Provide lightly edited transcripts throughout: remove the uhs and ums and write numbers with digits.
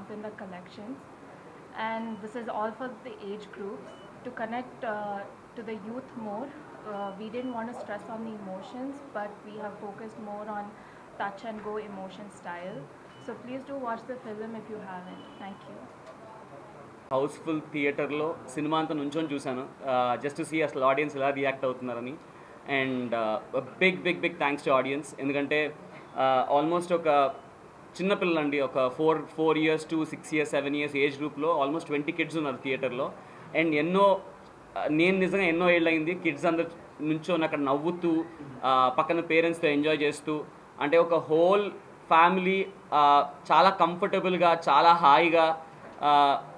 pump in the collections. And this is all for the age groups to connect to the youth more. We didn't want to stress on the emotions, but we have focused more on touch and go emotion style. So please do watch the film if you haven't. Thank you. House full థియేటర్లో cinema అంతా నుంచొని చూశాను just to see అసలు audience ఎలా react అవుతున్నారని. And big big big thanks to audience. ఎందుకంటే almost ఒక చిన్నపిల్లలండి, ఒక 4 years to 6 years 7 years age గ్రూప్లో ఆల్మోస్ట్ 20 kids ఉన్నారు థియేటర్లో. అండ్ నేను నిజంగా ఎన్నో ఏళ్ళు అయింది కిడ్స్ అందరు నుంచొని అక్కడ నవ్వుతూ పక్కన పేరెంట్స్తో ఎంజాయ్ చేస్తూ, అంటే ఒక హోల్ ఫ్యామిలీ చాలా కంఫర్టబుల్గా చాలా హాయిగా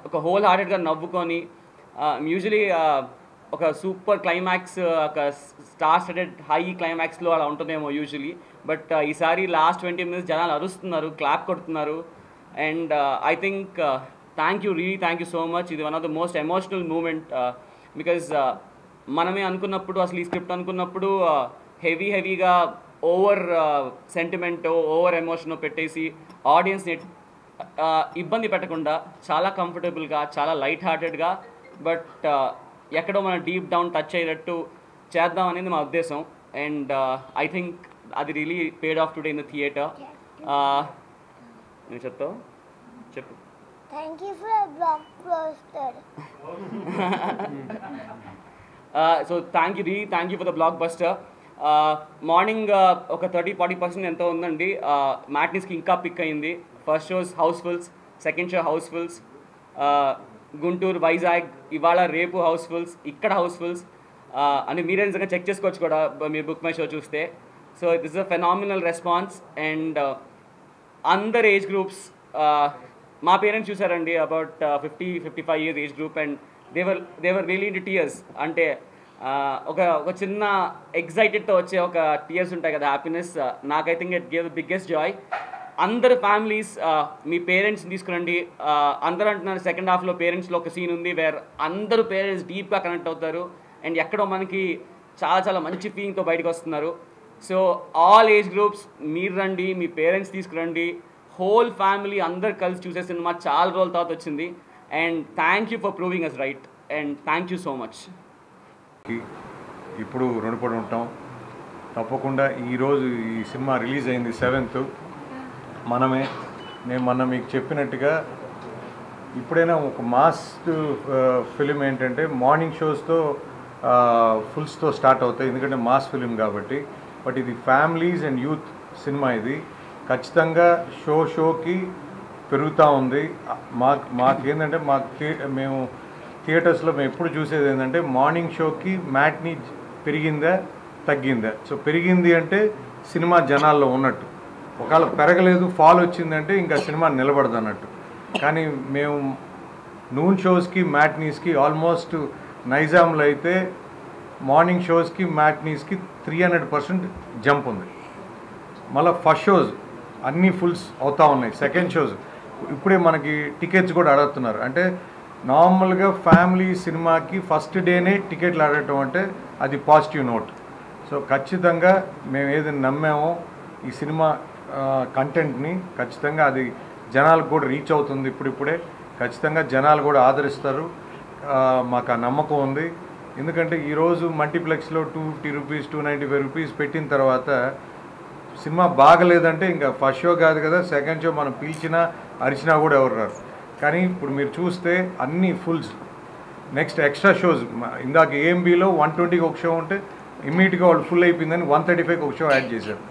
ఒక హోల్ హార్టెడ్గా నవ్వుకొని, యూజువలీ ఒక సూపర్ క్లైమాక్స్ ఒక స్టార్ స్టార్టెడ్ హై క్లైమాక్స్లో అలా ఉంటుందేమో యూజువలీ. బట్ ఈసారి లాస్ట్ 20 minutes జనాలు అరుస్తున్నారు, క్లాప్ కొడుతున్నారు. And I think thank you so much. ఇది one of the most emotional moment. Because మనమే అనుకున్నప్పుడు అసలు ఈ స్క్రిప్ట్ అనుకున్నప్పుడు హెవీగా ఓవర్ సెంటిమెంట్ ఓవర్ ఎమోషన్ పెట్టేసి ఆడియన్స్ని ఇబ్బంది పెట్టకుండా చాలా కంఫర్టబుల్గా చాలా లైట్ హార్టెడ్గా బట్ ఎక్కడో మనం డీప్ డౌన్ టచ్ అయ్యేటట్టు చేద్దాం అనేది మా ఉద్దేశం. అండ్ ఐ థింక్ అది really paid of today in the theatre. నేను చెప్తావు చెప్పు. Thank you for a blockbuster. So thank you for the block buster. Morning ఒక 30-40% ఎంతో ఉందండి. మ్యాట్నీస్కి ఇంకా పిక్ అయింది. First shows housefuls, second show housefuls, Guntur, Vizag, ఇవాళ రేపు హౌస్ఫుల్స్, ఇక్కడ హౌస్ఫుల్స్ అని మీరే నిజంగా చెక్ చేసుకోవచ్చు కూడా మీరు బుక్ మై షో చూస్తే. So this is a phenomenal response. And under age groups, మా పేరెంట్స్ చూసారండి about 50-55 years age group. And they were really in tears. అంటే ఒక చిన్న ఎగ్జైటెడ్తో వచ్చే ఒక టీయర్స్ ఉంటాయి కదా, హ్యాపీనెస్. నాకు I think it gave the biggest Joy. అందరు ఫ్యామిలీస్ మీ పేరెంట్స్ని తీసుకురండి. అందరూ అంటున్నారు సెకండ్ హాఫ్లో పేరెంట్స్లో ఒక సీన్ ఉంది వేర్ అందరూ పేరెంట్స్ డీప్గా కనెక్ట్ అవుతారు అండ్ ఎక్కడో మనకి చాలా మంచి ఫీలింగ్తో బయటకు వస్తున్నారు. సో ఆల్ ఏజ్ గ్రూప్స్ మీరు రండి, మీ పేరెంట్స్ తీసుకురండి. హోల్ ఫ్యామిలీ అందరు కలిసి చూసే సినిమా చాలా రోజుల తర్వాత వచ్చింది. And thank you for proving us right. And thank you so much. ఇప్పుడు రుణపడి ఉంటాం తప్పకుండా. ఈరోజు ఈ సినిమా రిలీజ్ అయింది 7th. నేను మొన్న మీకు చెప్పినట్టుగా ఇప్పుడైనా ఒక మాస్ ఫిలిం ఏంటంటే మార్నింగ్ షోస్తో ఫుల్స్తో స్టార్ట్ అవుతాయి, ఎందుకంటే మాస్ ఫిలిం కాబట్టి. బట్ ఇది ఫ్యామిలీస్ అండ్ యూత్ సినిమా. ఇది ఖచ్చితంగా షోకి పెరుగుతూ ఉంది. మాకేంటంటే మేము థియేటర్స్లో మేము ఎప్పుడు చూసేది ఏంటంటే మార్నింగ్ షోకి మ్యాట్నీ పెరిగిందా తగ్గిందా. సో పెరిగింది అంటే సినిమా జనాల్లో ఉన్నట్టు, ఒకవేళ పెరగలేదు ఫాల్ వచ్చిందంటే ఇంకా సినిమా నిలబడదు అన్నట్టు. కానీ మేము నూన్ షోస్కి మ్యాట్నీస్కి ఆల్మోస్ట్ నైజాంలో అయితే మార్నింగ్ షోస్కి మ్యాట్నీస్కి 300% జంప్ ఉంది. మళ్ళీ ఫస్ట్ షోస్ అన్నీ ఫుల్స్ అవుతూ ఉన్నాయి. సెకండ్ షోస్ ఇప్పుడే మనకి టికెట్స్ కూడా అడుగుతున్నారు. అంటే నార్మల్గా ఫ్యామిలీ సినిమాకి ఫస్ట్ డేనే టికెట్లు అడగటం అంటే అది పాజిటివ్ నోట్. సో ఖచ్చితంగా మేము ఏదైనా నమ్మామో ఈ సినిమా కంటెంట్ని ఖచ్చితంగా అది జనాలకు కూడా రీచ్ అవుతుంది. ఇప్పుడిప్పుడే ఖచ్చితంగా జనాలు కూడా ఆదరిస్తారు, మాకు ఆ నమ్మకం ఉంది. ఎందుకంటే ఈరోజు మల్టీప్లెక్స్లో 250 రూపీస్ 295 రూపీస్ పెట్టిన తర్వాత సినిమా బాగలేదంటే ఇంకా ఫస్ట్ షో కాదు కదా, సెకండ్ షో మనం పిలిచినా అరిచినా కూడా ఎవరు రారు. కానీ ఇప్పుడు మీరు చూస్తే అన్నీ ఫుల్స్. నెక్స్ట్ ఎక్స్ట్రా షోస్ ఇందాక ఏఎంబీలో 120కి ఒక షో ఉంటే ఇమ్మీడియట్గా వాళ్ళు ఫుల్ అయిపోయిందని 135కి ఒక షో యాడ్ చేశారు.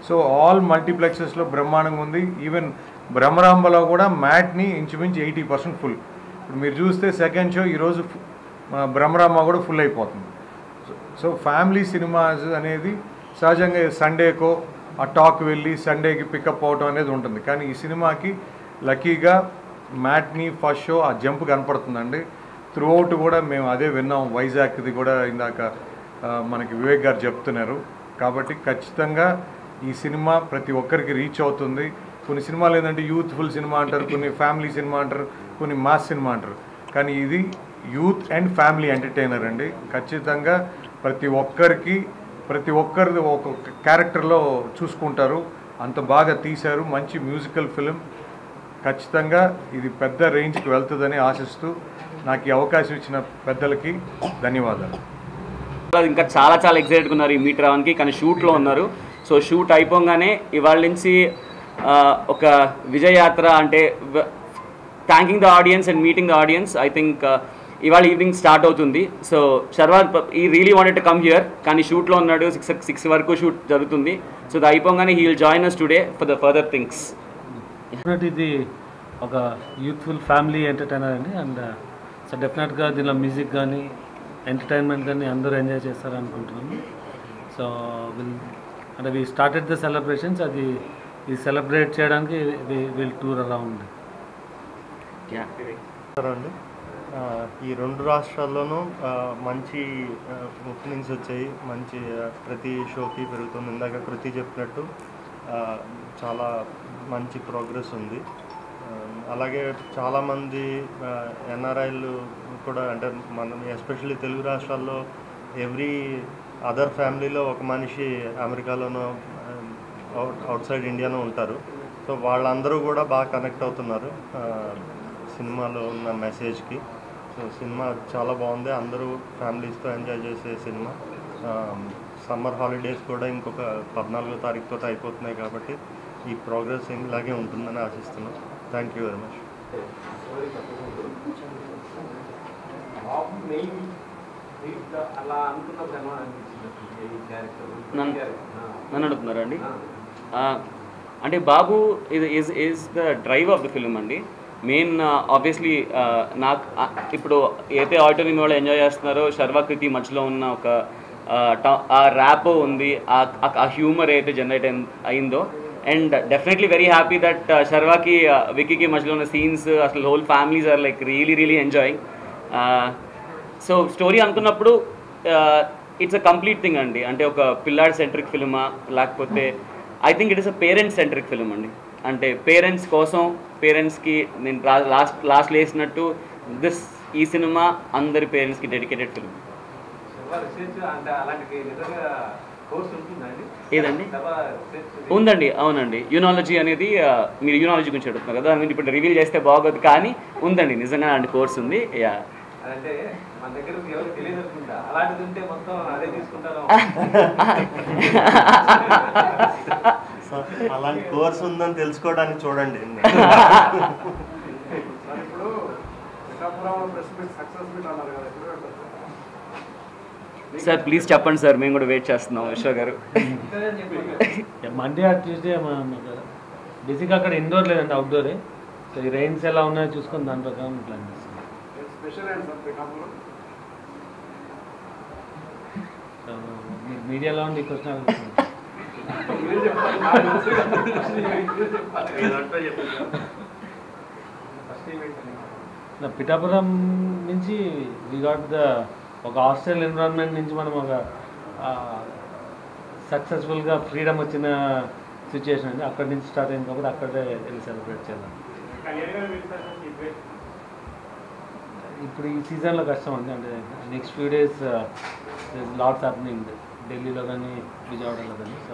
సో ఆల్ మల్టీప్లెక్సెస్లో బ్రహ్మాండంగా ఉంది. ఈవెన్ బ్రహ్మరాంబలో కూడా మ్యాట్ని ఇంచుమించు 80% ఫుల్. ఇప్పుడు మీరు చూస్తే సెకండ్ షో ఈరోజు బ్రహ్మరాంబ కూడా ఫుల్ అయిపోతుంది. సో ఫ్యామిలీ సినిమాస్ అనేది సహజంగా సండేకో ఆ టాక్ వెళ్ళి సండేకి పికప్ అవటం అనేది ఉంటుంది. కానీ ఈ సినిమాకి లక్కీగా మ్యాట్ని ఫస్ట్ షో ఆ జంప్ కనపడుతుందండి. త్రూఅవుట్ కూడా మేము అదే విన్నాం. వైజాగ్ది కూడా ఇందాక మనకి వివేక్ గారు చెప్తున్నారు. కాబట్టి ఖచ్చితంగా ఈ సినిమా ప్రతి ఒక్కరికి రీచ్ అవుతుంది. కొన్ని సినిమాలు ఏంటంటే యూత్ఫుల్ సినిమా అంటారు, కొన్ని ఫ్యామిలీ సినిమా అంటారు, కొన్ని మాస్ సినిమా అంటారు. కానీ ఇది యూత్ అండ్ ఫ్యామిలీ ఎంటర్టైనర్ అండి. ఖచ్చితంగా ప్రతి ఒక్కరిది ఒక క్యారెక్టర్లో చూసుకుంటారు. అంత బాగా తీశారు. మంచి మ్యూజికల్ ఫిలిం. ఖచ్చితంగా ఇది పెద్ద రేంజ్కి వెళ్తుందని ఆశిస్తూ నాకు ఈ అవకాశం ఇచ్చిన పెద్దలకి ధన్యవాదాలు. ఇంకా చాలా చాలా ఎక్సైటెడ్గా ఉన్నారు ఈ మీట్ రావడానికి, కానీ షూట్లో ఉన్నారు. సో షూట్ అయిపోగానే ఇవాళ నుంచి ఒక విజయయాత్ర అంటే thanking the audience and meeting the audience. I think ఇవాళ ఈవినింగ్ స్టార్ట్ అవుతుంది. సో శర్వా ఈ really wanted to come here, కానీ షూట్లో ఉన్నాడు. 6 వరకు షూట్ జరుగుతుంది. సో అది అయిపోగానే he will join us today for the further things. ఇది ఒక యూత్ఫుల్ ఫ్యామిలీ ఎంటర్టైనర్ అండి. అండ్ సో డెఫినెట్గా దీనిలో మ్యూజిక్ కానీ ఎంటర్టైన్మెంట్ కానీ అందరూ ఎంజాయ్ చేస్తారు అనుకుంటున్నాము. సో అంటే వీ స్టార్టెడ్ ద సెలబ్రేషన్స్, అది ఈ సెలబ్రేట్ చేయడానికి విల్ టూర్ అరౌండ్. అండి ఈ 2 రాష్ట్రాల్లోనూ మంచి ఓపెనింగ్స్ వచ్చాయి. మంచి ప్రతి షోకి పెరుగుతుంది. ఇందాక కృతి చెప్పినట్టు చాలా మంచి ప్రోగ్రెస్ ఉంది. అలాగే చాలామంది ఎన్ఆర్ఐలు కూడా, అంటే మనం ఎస్పెషల్లీ తెలుగు రాష్ట్రాల్లో ఎవ్రీ అదర్ ఫ్యామిలీలో ఒక మనిషి అమెరికాలోనో అవుట్ సైడ్ ఇండియాలో ఉంటారు. సో వాళ్ళందరూ కూడా బాగా కనెక్ట్ అవుతున్నారు సినిమాలో ఉన్న మెసేజ్కి. సో సినిమా చాలా బాగుంది. అందరూ ఫ్యామిలీస్తో ఎంజాయ్ చేసే సినిమా. సమ్మర్ హాలిడేస్ కూడా ఇంకొక 14వ తారీఖుతో అయిపోతున్నాయి కాబట్టి ఈ ప్రోగ్రెస్ ఇలాగే ఉంటుందని ఆశిస్తున్నాం. Thank you very much. నన్ను అడుగుతున్నారా అండి? అంటే Babu is the drive of the film అండి. మెయిన్ ఆబ్వియస్లీ నాకు ఇప్పుడు అయితే ఆడిటోరియం వాళ్ళు ఎంజాయ్ చేస్తున్నారో శర్వా కృతి మధ్యలో ఉన్న ఒక ఆ ర్యాప్ ఉంది, ఆ హ్యూమర్ అయితే జనరేట్ అయిందో. And definitely very happy that శర్వాకి విక్కీకి మధ్యలో ఉన్న సీన్స్ అసలు whole families are like really enjoying. So story అనుకున్నప్పుడు ఇట్స్ అ కంప్లీట్ థింగ్ అండి. అంటే ఒక పిల్లాడ్ సెంట్రిక్ ఫిల్మా లేకపోతే I think it is a parents centric film అండి. అంటే పేరెంట్స్ కోసం, పేరెంట్స్కి నేను లాస్ట్ వేసినట్టు ఈ సినిమా అందరి పేరెంట్స్కి డెడికేటెడ్ ఫిల్మ్. ఏదండి? ఉందండి, అవునండి. యూనాలజీ అనేది మీరు యూనాలజీ గురించి అడుగుతున్నారు కదా, మీరు ఇప్పుడు రివీల్ చేస్తే బాగోదు, కానీ ఉందండి నిజంగా అలాంటి కోర్స్ ఉంది. యా అలాంటి కోర్స్ ఉందని తెలుసుకోవడానికి చూడండి. సార్ ప్లీజ్ చెప్పండి సార్, మేము కూడా వెయిట్ చేస్తున్నాం. విశ్వ గారు మండే ట్యూస్డే బేసిక్గా అక్కడ ఇండోర్ లేదండి, అవుట్డోరే. సో ఈ రైన్స్ ఎలా ఉన్నాయో చూసుకొని దాని ప్రకారం ప్లాన్ చేస్తాం. సో మీడియాలో ఉండి క్వశ్చన్ పిఠాపురం నుంచి వి గాట్ ద ఒక హాస్టల్ ఎన్విరాన్మెంట్ నుంచి మనం ఒక సక్సెస్ఫుల్గా ఫ్రీడమ్ వచ్చిన సిచ్యుయేషన్ అండి. అక్కడి నుంచి స్టార్ట్ అయింది కాబట్టి అక్కడే వెళ్ళి సెలబ్రేట్ చేద్దాం. ఇప్పుడు ఈ సీజన్లో కష్టం అండి. అంటే next few days LADS happening ఢిల్లీలో కానీ విజయవాడలో కానీ. సో